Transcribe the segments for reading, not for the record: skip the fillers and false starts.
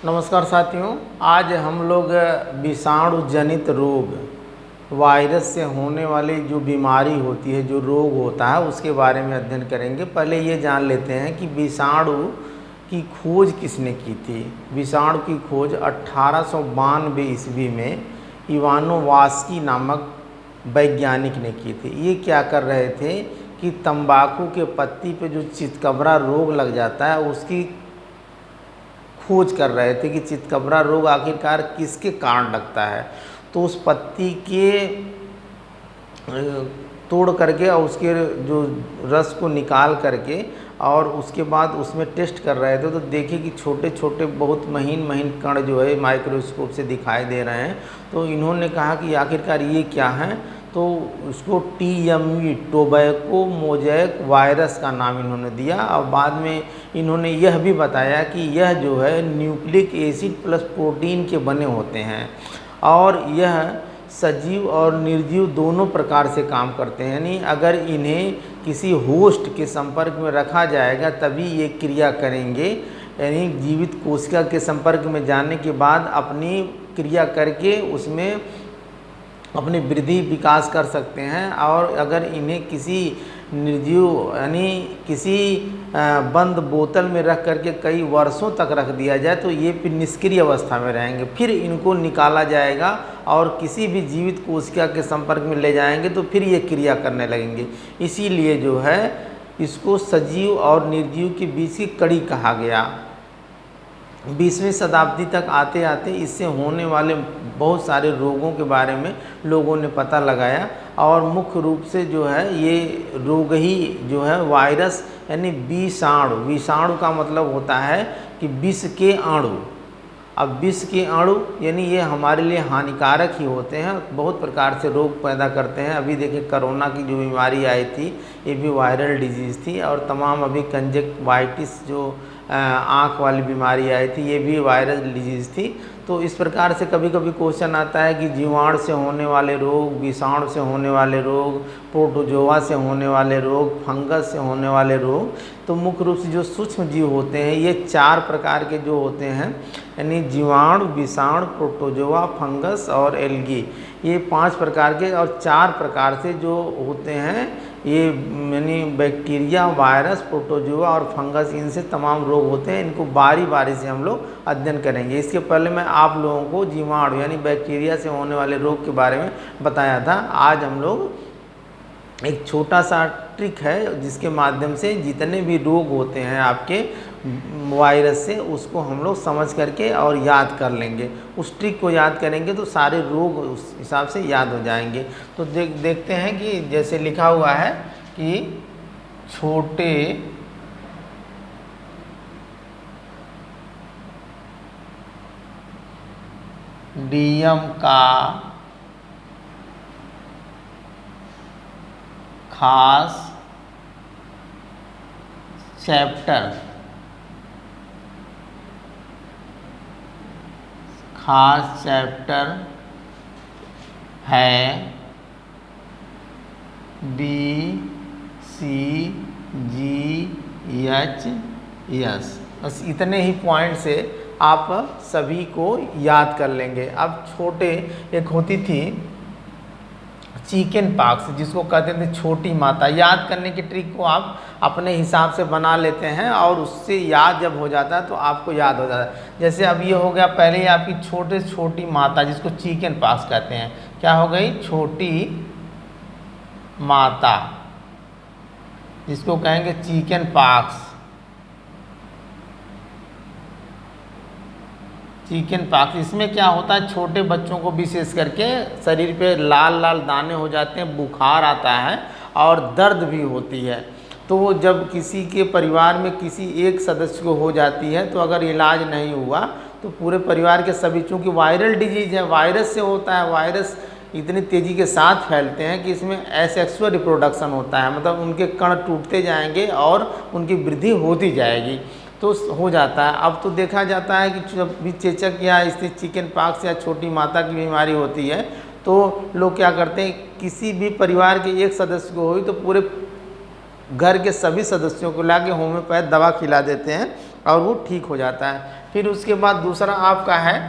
नमस्कार साथियों, आज हम लोग विषाणु जनित रोग, वायरस से होने वाली जो बीमारी होती है, जो रोग होता है, उसके बारे में अध्ययन करेंगे। पहले ये जान लेते हैं कि विषाणु की खोज किसने की थी। विषाणु की खोज 1892 ईस्वी में इवानोवास्की नामक वैज्ञानिक ने की थी। ये क्या कर रहे थे कि तंबाकू के पत्ती पे जो चितकबरा रोग लग जाता है उसकी खोज कर रहे थे कि चितकबरा रोग आखिरकार किसके कारण लगता है। तो उस पत्ती के तोड़ करके और उसके जो रस को निकाल करके और उसके बाद उसमें टेस्ट कर रहे थे, तो देखे कि छोटे छोटे बहुत महीन महीन कण जो है माइक्रोस्कोप से दिखाई दे रहे हैं। तो इन्होंने कहा कि आखिरकार ये क्या है, तो उसको TME टोबैको मोज़ेक वायरस का नाम इन्होंने दिया। और बाद में इन्होंने यह भी बताया कि यह जो है न्यूक्लिक एसिड प्लस प्रोटीन के बने होते हैं और यह सजीव और निर्जीव दोनों प्रकार से काम करते हैं। यानी अगर इन्हें किसी होस्ट के संपर्क में रखा जाएगा तभी ये क्रिया करेंगे। यानी जीवित कोशिका के संपर्क में जाने के बाद अपनी क्रिया करके उसमें अपनी वृद्धि विकास कर सकते हैं। और अगर इन्हें किसी निर्जीव यानी किसी बंद बोतल में रख करके कई वर्षों तक रख दिया जाए तो ये फिर निष्क्रिय अवस्था में रहेंगे। फिर इनको निकाला जाएगा और किसी भी जीवित कोशिका के संपर्क में ले जाएंगे तो फिर ये क्रिया करने लगेंगे। इसीलिए जो है इसको सजीव और निर्जीव के बीच की कड़ी कहा गया। 20वीं शताब्दी तक आते आते इससे होने वाले बहुत सारे रोगों के बारे में लोगों ने पता लगाया और मुख्य रूप से जो है ये रोग ही जो है वायरस यानी विषाणु। विषाणु का मतलब होता है कि विष के अणु। अब विष के अणु यानी ये हमारे लिए हानिकारक ही होते हैं, बहुत प्रकार से रोग पैदा करते हैं। अभी देखिए कोरोना की जो बीमारी आई थी ये भी वायरल डिजीज़ थी, और तमाम अभी कंजक्टिवाइटिस जो आँख वाली बीमारी आई थी ये भी वायरल डिजीज़ थी। तो इस प्रकार से कभी कभी क्वेश्चन आता है कि जीवाणु से होने वाले रोग, विषाणु से होने वाले रोग, प्रोटोजोआ से होने वाले रोग, फंगस से होने वाले रोग। तो मुख्य रूप से जो सूक्ष्म जीव होते हैं ये 4 प्रकार के जो होते हैं, यानी जीवाणु, विषाणु, प्रोटोजोआ, फंगस और एल्गी, ये 5 प्रकार के और 4 प्रकार से जो होते हैं ये यानी बैक्टीरिया, वायरस, प्रोटोजोआ और फंगस, इनसे तमाम रोग होते हैं। इनको बारी बारी से हम लोग अध्ययन करेंगे। इसके पहले मैं आप लोगों को जीवाणु यानी बैक्टीरिया से होने वाले रोग के बारे में बताया था। आज हम लोग एक छोटा सा ट्रिक है जिसके माध्यम से जितने भी रोग होते हैं आपके वायरस से उसको हम लोग समझ करके और याद कर लेंगे। उस ट्रिक को याद करेंगे तो सारे रोग उस हिसाब से याद हो जाएंगे। तो देखते हैं कि जैसे लिखा हुआ है कि छोटे डीएम का खास चैप्टर है BCGHS। बस इतने ही पॉइंट से आप सभी को याद कर लेंगे। अब छोटे एक होती थी चिकन पॉक्स जिसको कहते थे छोटी माता। याद करने की ट्रिक को आप अपने हिसाब से बना लेते हैं और उससे याद जब हो जाता है तो आपको याद हो जाता है। जैसे अब ये हो गया, पहले ही आपकी छोटी माता जिसको चिकन पॉक्स कहते हैं, क्या हो गई, छोटी माता जिसको कहेंगे चिकन पॉक्स। चिकन पॉक्स इसमें क्या होता है, छोटे बच्चों को विशेष करके शरीर पे लाल लाल दाने हो जाते हैं, बुखार आता है और दर्द भी होती है। तो जब किसी के परिवार में किसी एक सदस्य को हो जाती है तो अगर इलाज नहीं हुआ तो पूरे परिवार के सभी, चूँकि वायरल डिजीज़ है, वायरस से होता है, वायरस इतनी तेज़ी के साथ फैलते हैं कि इसमें एसेक्सुअल रिप्रोडक्शन होता है, मतलब उनके कण टूटते जाएंगे और उनकी वृद्धि होती जाएगी तो हो जाता है। अब तो देखा जाता है कि जब भी चेचक या इससे चिकन पॉक्स या छोटी माता की बीमारी होती है तो लोग क्या करते हैं, किसी भी परिवार के एक सदस्य को हुई तो पूरे घर के सभी सदस्यों को लाके होम्योपैथ दवा खिला देते हैं और वो ठीक हो जाता है। फिर उसके बाद दूसरा आपका है,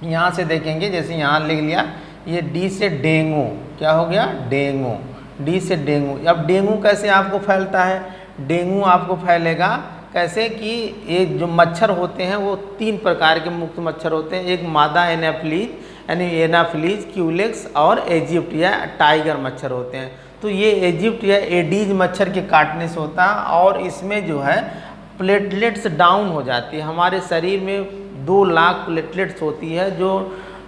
यहाँ से देखेंगे, जैसे यहाँ लिख लिया, ये डी से डेंगू, क्या हो गया, डेंगू, डी से डेंगू। अब डेंगू कैसे आपको फैलता है, डेंगू आपको फैलेगा कैसे कि ये जो मच्छर होते हैं वो 3 प्रकार के मुख्य मच्छर होते हैं। एक मादा एनाफिलीज यानी एनाफिलीज, क्यूलेक्स और इजिप्ट या टाइगर मच्छर होते हैं। तो ये इजिप्ट या एडीज मच्छर के काटने से होता है और इसमें जो है प्लेटलेट्स डाउन हो जाती है। हमारे शरीर में 2 लाख प्लेटलेट्स होती है जो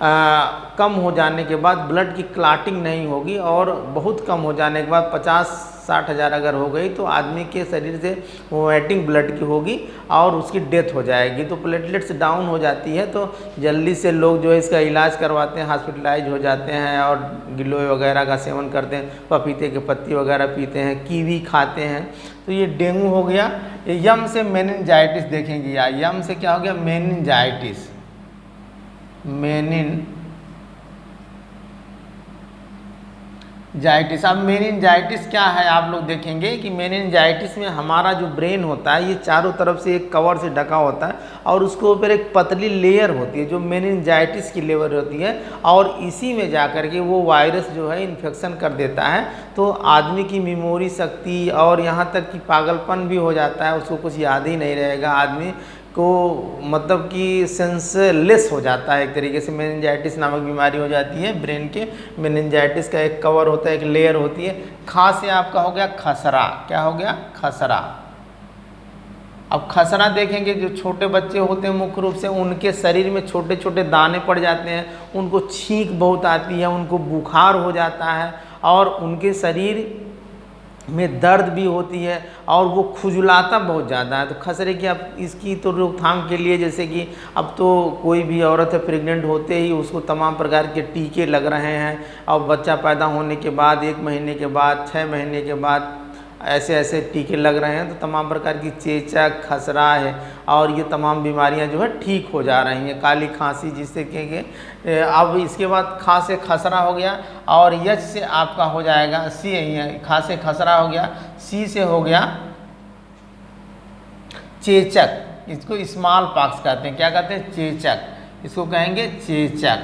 कम हो जाने के बाद ब्लड की क्लाटिंग नहीं होगी, और बहुत कम हो जाने के बाद 50-60 हज़ार अगर हो गई तो आदमी के शरीर से वोमिटिंग ब्लड की होगी और उसकी डेथ हो जाएगी। तो प्लेटलेट्स डाउन हो जाती है तो जल्दी से लोग जो है इसका इलाज करवाते हैं, हॉस्पिटलाइज हो जाते हैं और गिलोय वगैरह का सेवन करते हैं, पपीते के पत्ती वगैरह पीते हैं, कीवी खाते हैं। तो ये डेंगू हो गया। यम से मेनिनजाइटिस देखेंगे, या यम से क्या हो गया, मेनिनजाइटिस, मेनिनजाइटिस। अब मेनिनजाइटिस क्या है आप लोग देखेंगे कि मेनिनजाइटिस में हमारा जो ब्रेन होता है ये चारों तरफ से एक कवर से ढका होता है और उसके ऊपर एक पतली लेयर होती है जो मेनिनजाइटिस की लेयर होती है, और इसी में जाकर के वो वायरस जो है इन्फेक्शन कर देता है। तो आदमी की मेमोरी शक्ति और यहाँ तक कि पागलपन भी हो जाता है, उसको कुछ याद ही नहीं रहेगा, आदमी को मतलब कि सेंसलेस हो जाता है। एक तरीके से मेनिनजाइटिस नामक बीमारी हो जाती है ब्रेन के। मेनिनजाइटिस का एक कवर होता है, एक लेयर होती है। खा से आपका हो गया खसरा, क्या हो गया, खसरा। अब खसरा देखेंगे, जो छोटे बच्चे होते हैं मुख्य रूप से उनके शरीर में छोटे छोटे दाने पड़ जाते हैं, उनको छींक बहुत आती है, उनको बुखार हो जाता है और उनके शरीर में दर्द भी होती है और वो खुजलाता बहुत ज़्यादा है। तो खसरे की अब इसकी तो रोकथाम के लिए, जैसे कि अब तो कोई भी औरत है प्रेग्नेंट होते ही उसको तमाम प्रकार के टीके लग रहे हैं, और बच्चा पैदा होने के बाद 1 महीने के बाद 6 महीने के बाद ऐसे ऐसे टीके लग रहे हैं। तो तमाम प्रकार की चेचक, खसरा है और ये तमाम बीमारियां जो है ठीक हो जा रही हैं। काली खांसी जिससे कहेंगे। अब इसके बाद खा से खसरा हो गया, और यच से आपका हो जाएगा सी, खा से खसरा हो गया, सी से हो गया चेचक। इसको स्मॉल पॉक्स कहते हैं, क्या कहते हैं, चेचक, इसको कहेंगे चेचक,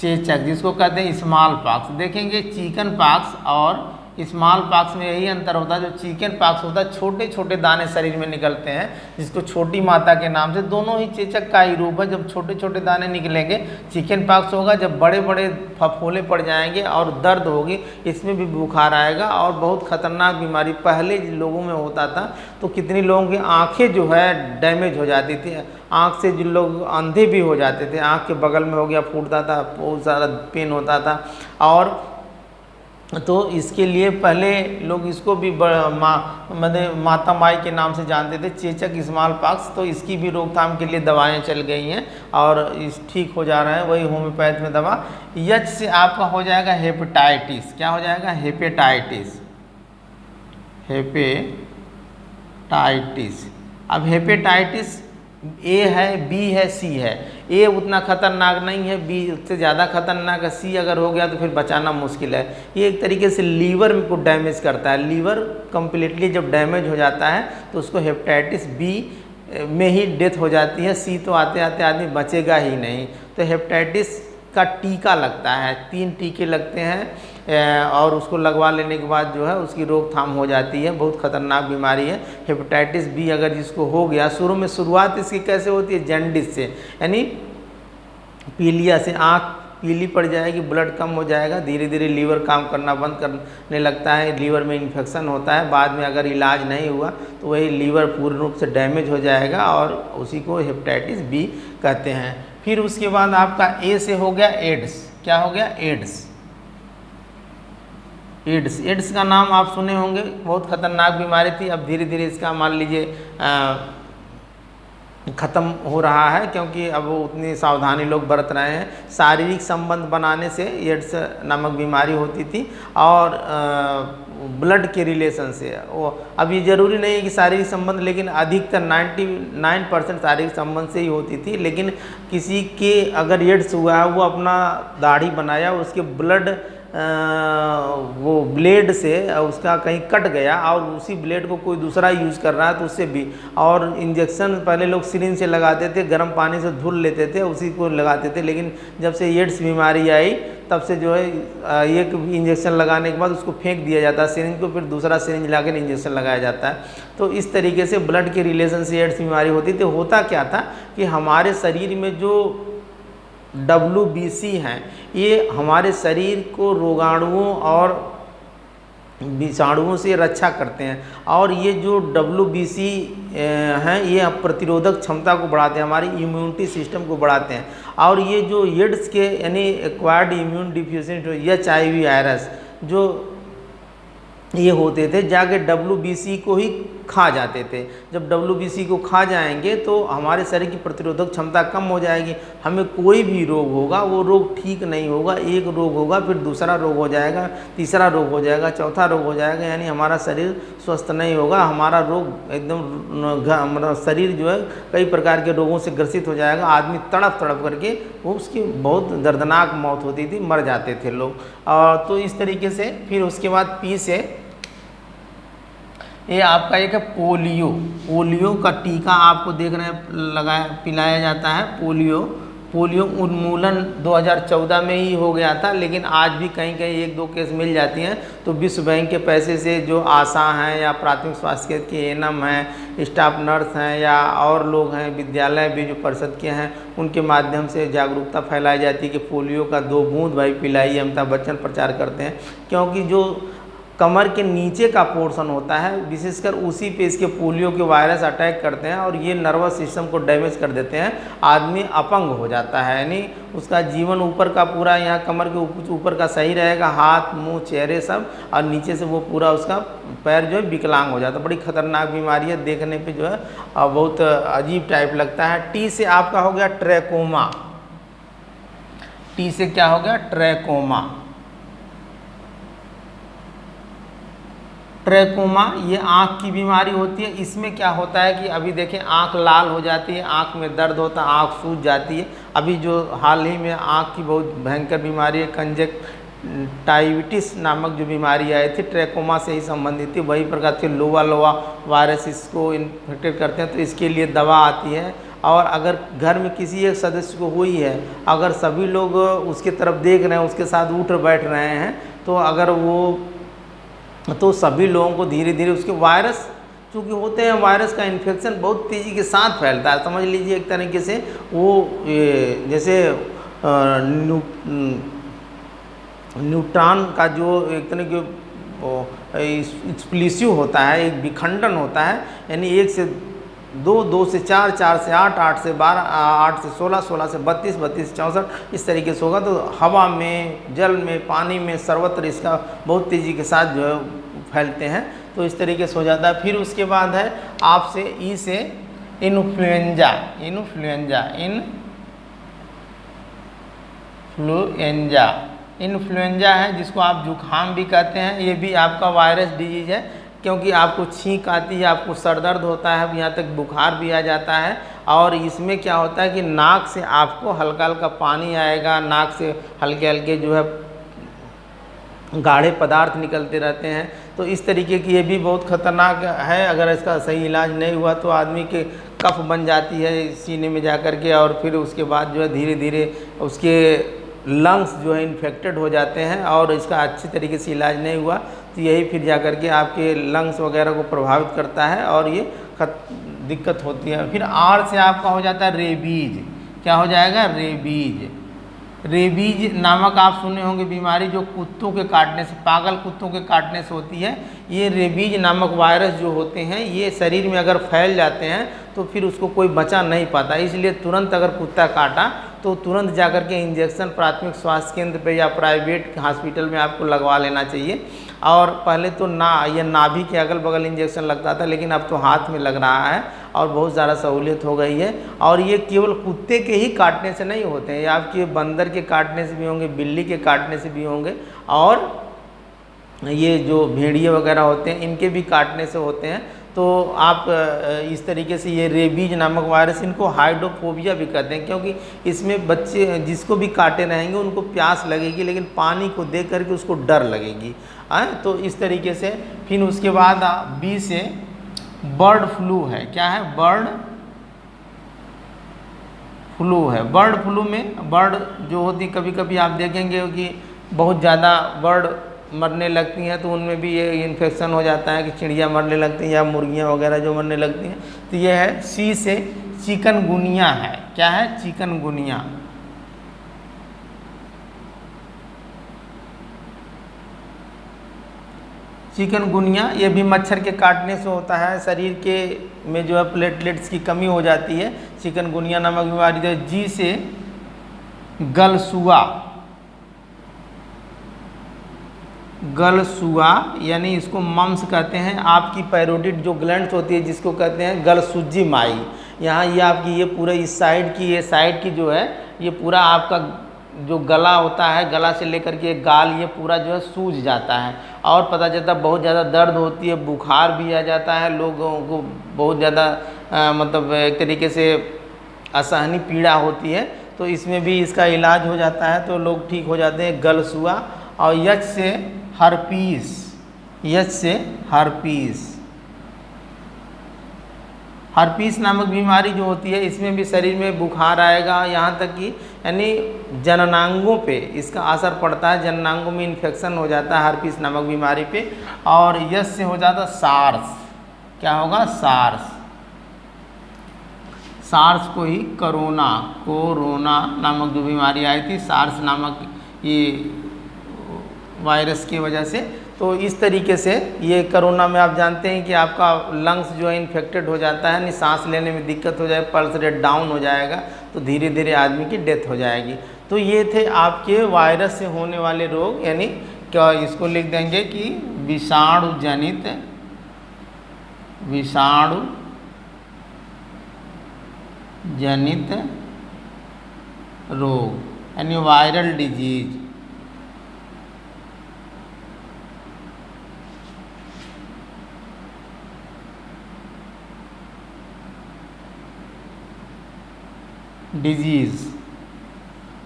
चेचक जिसको कहते हैं स्मॉल पॉक्स। देखेंगे चिकन पॉक्स और स्मॉल पॉक्स में यही अंतर होता है। जो चिकन पॉक्स होता है छोटे छोटे दाने शरीर में निकलते हैं, जिसको छोटी माता के नाम से, दोनों ही चेचक का ही रूप है। जब छोटे छोटे दाने निकलेंगे चिकन पॉक्स होगा, जब बड़े बड़े फफोले पड़ जाएंगे और दर्द होगी, इसमें भी बुखार आएगा और बहुत खतरनाक बीमारी। पहले लोगों में होता था तो कितनी लोगों की आँखें जो है डैमेज हो जाती थी, आँख से जिन लोग अंधे भी हो जाते थे, आँख के बगल में हो गया फूटता था, बहुत सारा पेन होता था। और तो इसके लिए पहले लोग इसको भी मतलब माता माई के नाम से जानते थे, चेचक स्मॉल पॉक्स। तो इसकी भी रोकथाम के लिए दवाएं चल गई हैं और इस ठीक हो जा रहा है, वही होम्योपैथ में दवा। यच से आपका हो जाएगा हेपेटाइटिस, क्या हो जाएगा, हेपेटाइटिस, हेपेटाइटिस। अब हेपेटाइटिस ए है, बी है, सी है। ए उतना खतरनाक नहीं है, बी उससे ज़्यादा खतरनाक है, सी अगर हो गया तो फिर बचाना मुश्किल है। ये एक तरीके से लीवर को डैमेज करता है। लीवर कम्प्लीटली जब डैमेज हो जाता है तो उसको हेपेटाइटिस बी में ही डेथ हो जाती है। सी तो आते आते आदमी बचेगा ही नहीं। तो हेपेटाइटिस का टीका लगता है, 3 टीके लगते हैं और उसको लगवा लेने के बाद जो है उसकी रोकथाम हो जाती है। बहुत खतरनाक बीमारी है हेपेटाइटिस बी। अगर जिसको हो गया, शुरुआत इसकी कैसे होती है, जैंडिस से, यानी पीलिया से, आँख पीली पड़ जाएगी, ब्लड कम हो जाएगा, धीरे धीरे लीवर काम करना बंद करने लगता है, लीवर में इन्फेक्शन होता है। बाद में अगर इलाज नहीं हुआ तो वही लीवर पूर्ण रूप से डैमेज हो जाएगा और उसी को हेपेटाइटिस बी कहते हैं। फिर उसके बाद आपका ए से हो गया एड्स, क्या हो गया, एड्स। एड्स का नाम आप सुने होंगे, बहुत खतरनाक बीमारी थी। अब धीरे धीरे इसका मान लीजिए ख़त्म हो रहा है, क्योंकि अब उतनी सावधानी लोग बरत रहे हैं। शारीरिक संबंध बनाने से एड्स नामक बीमारी होती थी और ब्लड के रिलेशन से। वो अब ये ज़रूरी नहीं है कि शारीरिक संबंध, लेकिन अधिकतर 99% शारीरिक संबंध से ही होती थी। लेकिन किसी के अगर एड्स हुआ है, वो अपना दाढ़ी बनाया, उसके ब्लड वो ब्लेड से उसका कहीं कट गया और उसी ब्लेड को कोई दूसरा यूज़ कर रहा है तो उससे भी, और इंजेक्शन पहले लोग सिरिंज से लगाते थे, गर्म पानी से धुल लेते थे, उसी को लगाते थे, लेकिन जब से एड्स बीमारी आई तब से जो है एक इंजेक्शन लगाने के बाद उसको फेंक दिया जाता है सिरिंज को, फिर दूसरा सिरिंज लाकर इंजेक्शन लगाया जाता है। तो इस तरीके से ब्लड के रिलेशन से एड्स बीमारी होती थी। होता क्या था कि हमारे शरीर में जो WBC हैं ये हमारे शरीर को रोगाणुओं और विषाणुओं से रक्षा करते हैं, और ये जो WBC हैं ये प्रतिरोधक क्षमता को बढ़ाते हैं, हमारी इम्यूनिटी सिस्टम को बढ़ाते हैं। और ये जो एड्स के यानी acquired immune deficiency HIV virus जो ये होते थे जाके WBC को ही खा जाते थे। जब WBC को खा जाएंगे तो हमारे शरीर की प्रतिरोधक क्षमता कम हो जाएगी, हमें कोई भी रोग होगा वो रोग ठीक नहीं होगा, एक रोग होगा फिर दूसरा रोग हो जाएगा, तीसरा रोग हो जाएगा, चौथा रोग हो जाएगा, यानी हमारा शरीर स्वस्थ नहीं होगा, हमारा रोग एकदम हमारा शरीर जो है कई प्रकार के रोगों से ग्रसित हो जाएगा। आदमी तड़प तड़प करके वो उसकी बहुत दर्दनाक मौत होती थी, मर जाते थे लोग। तो इस तरीके से फिर उसके बाद P से ये आपका एक है पोलियो का टीका आपको देख रहे हैं पिलाया जाता है। पोलियो उन्मूलन 2014 में ही हो गया था, लेकिन आज भी कहीं कहीं 1-2 केस मिल जाती हैं। तो विश्व बैंक के पैसे से जो आशा हैं या प्राथमिक स्वास्थ्य केंद्र के ANM हैं, स्टाफ नर्स हैं या और लोग हैं, विद्यालय भी जो परिषद के हैं, उनके माध्यम से जागरूकता फैलाई जाती है कि पोलियो का 2 बूंद भाई पिलाइए। अमिताभ बच्चन प्रचार करते हैं, क्योंकि जो कमर के नीचे का पोर्शन होता है विशेषकर उसी पे इसके पोलियो के वायरस अटैक करते हैं और ये नर्वस सिस्टम को डैमेज कर देते हैं, आदमी अपंग हो जाता है, यानी उसका जीवन ऊपर का पूरा यहाँ कमर के ऊपर का सही रहेगा, हाथ मुंह चेहरे सब, और नीचे से वो पूरा उसका पैर जो है विकलांग हो जाता है। बड़ी खतरनाक बीमारी है, देखने पे जो है बहुत अजीब टाइप लगता है। टी से आपका हो गया ट्रैकोमा। टी से क्या हो गया? ट्रैकोमा। ट्रैकोमा ये आँख की बीमारी होती है। इसमें क्या होता है कि अभी देखें आँख लाल हो जाती है, आँख में दर्द होता है, आँख सूज जाती है। अभी जो हाल ही में आँख की बहुत भयंकर बीमारी है कंजक्टिवाइटिस नामक जो बीमारी आई थी, ट्रैकोमा से ही संबंधित थी। वही प्रकार के लोवा वायरस इसको इन्फेक्टेड करते हैं, तो इसके लिए दवा आती है। और अगर घर में किसी एक सदस्य को हुई है, अगर सभी लोग उसके तरफ देख रहे हैं, उसके साथ उठ बैठ रहे हैं, तो अगर वो तो सभी लोगों को धीरे धीरे उसके वायरस चूँकि होते हैं, वायरस का इन्फेक्शन बहुत तेज़ी के साथ फैलता है। समझ लीजिए एक तरीके से वो जैसे न्यूट्रॉन का जो एक तरह के एक्सप्लोसिव होता है, एक विखंडन होता है, यानी 1 से 2, 2 से 4, 4 से 8, 8 से 12, 8 से 16, 16 से 32, 32 से 64, इस तरीके से होगा। तो हवा में, जल में, पानी में सर्वत्र इसका बहुत तेज़ी के साथ जो है फैलते हैं, तो इस तरीके से हो जाता है। फिर उसके बाद है आपसे ई से इन्फ्लुएंजा। इन्फ्लुएंजा है जिसको आप जुकाम भी कहते हैं। ये भी आपका वायरस डिजीज है, क्योंकि आपको छींक आती है, आपको सर दर्द होता है, यहाँ तक बुखार भी आ जाता है। और इसमें क्या होता है कि नाक से आपको हल्का हल्का पानी आएगा, नाक से हल्के हल्के जो है गाढ़े पदार्थ निकलते रहते हैं। तो इस तरीके की ये भी बहुत खतरनाक है। अगर इसका सही इलाज नहीं हुआ तो आदमी के कफ बन जाती है सीने में जा कर के, और फिर उसके बाद जो है धीरे धीरे उसके लंग्स जो है इन्फेक्टेड हो जाते हैं, और इसका अच्छी तरीके से इलाज नहीं हुआ तो यही फिर जा कर के आपके लंग्स वगैरह को प्रभावित करता है और ये दिक्कत होती है। फिर आर से आपका हो जाता है रेबीज। क्या हो जाएगा? रेबीज नामक आप सुने होंगे बीमारी, जो कुत्तों के काटने से, पागल कुत्तों के काटने से होती है। ये रेबीज नामक वायरस जो होते हैं ये शरीर में अगर फैल जाते हैं तो फिर उसको कोई बचा नहीं पाता, इसलिए तुरंत अगर कुत्ता काटा तो तुरंत जाकर के इंजेक्शन प्राथमिक स्वास्थ्य केंद्र पे या प्राइवेट हॉस्पिटल में आपको लगवा लेना चाहिए। और पहले तो ये नाभि के अगल बगल इंजेक्शन लगता था, लेकिन अब तो हाथ में लग रहा है और बहुत ज़्यादा सहूलियत हो गई है। और ये केवल कुत्ते के ही काटने से नहीं होते हैं, ये आपके बंदर के काटने से भी होंगे, बिल्ली के काटने से भी होंगे, और ये जो भेड़िए वगैरह होते हैं इनके भी काटने से होते हैं। तो आप इस तरीके से ये रेबीज नामक वायरस, इनको हाइड्रोफोबिया भी कहते हैं, क्योंकि इसमें बच्चे जिसको भी काटे रहेंगे उनको प्यास लगेगी, लेकिन पानी को देख करके उसको डर लगेगी। तो इस तरीके से फिर उसके बाद बी से बर्ड फ्लू है। क्या है? बर्ड फ्लू है। बर्ड फ्लू में बर्ड जो होती, कभी कभी आप देखेंगे कि बहुत ज़्यादा बर्ड मरने लगती हैं, तो उनमें भी ये इन्फेक्शन हो जाता है कि चिड़िया मरने लगती हैं या मुर्गियाँ वगैरह जो मरने लगती हैं। तो ये है सी से चिकनगुनिया है। क्या है? चिकनगुनिया। चिकनगुनिया ये भी मच्छर के काटने से होता है, शरीर के में जो है प्लेटलेट्स की कमी हो जाती है, चिकनगुनिया नामक बीमारी। है जी से गलसुआ। गलसुआ यानी इसको मम्स कहते हैं। आपकी पैरोटिड जो ग्लैंड्स होती है जिसको कहते हैं गलसूजी माई, यहाँ ये आपकी ये पूरा इस साइड की, ये साइड की जो है ये पूरा आपका जो गला होता है, गला से लेकर के गाल, ये पूरा जो है सूज जाता है और पता चलता है बहुत ज़्यादा दर्द होती है, बुखार भी आ जाता है, लोगों को बहुत ज़्यादा मतलब एक तरीके से असहनीय पीड़ा होती है। तो इसमें भी इसका इलाज हो जाता है, तो लोग ठीक हो जाते हैं। गलसुआ। और यच से हर्पीस। यच से हर्पीस। हर्पीस नामक बीमारी जो होती है, इसमें भी शरीर में बुखार आएगा, यहाँ तक कि यानी जननांगों पे इसका असर पड़ता है, जननांगों में इन्फेक्शन हो जाता है हर्पीस नामक बीमारी पे। और यस से हो जाता सार्स। क्या होगा? सार्स। सार्स को ही कोरोना नामक जो बीमारी आई थी, सार्स नामक ये वायरस की वजह से। तो इस तरीके से ये कोरोना में आप जानते हैं कि आपका लंग्स जो है इन्फेक्टेड हो जाता है, सांस लेने में दिक्कत हो जाए, पल्स रेट डाउन हो जाएगा, तो धीरे धीरे आदमी की डेथ हो जाएगी। तो ये थे आपके वायरस से होने वाले रोग, यानी क्या इसको लिख देंगे कि विषाणु जनित रोग, यानी वायरल डिजीज।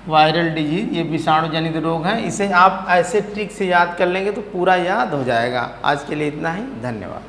वायरल डिजीज, ये विषाणु जनित रोग हैं। इसे आप ऐसे ट्रिक से याद कर लेंगे तो पूरा याद हो जाएगा। आज के लिए इतना ही, धन्यवाद।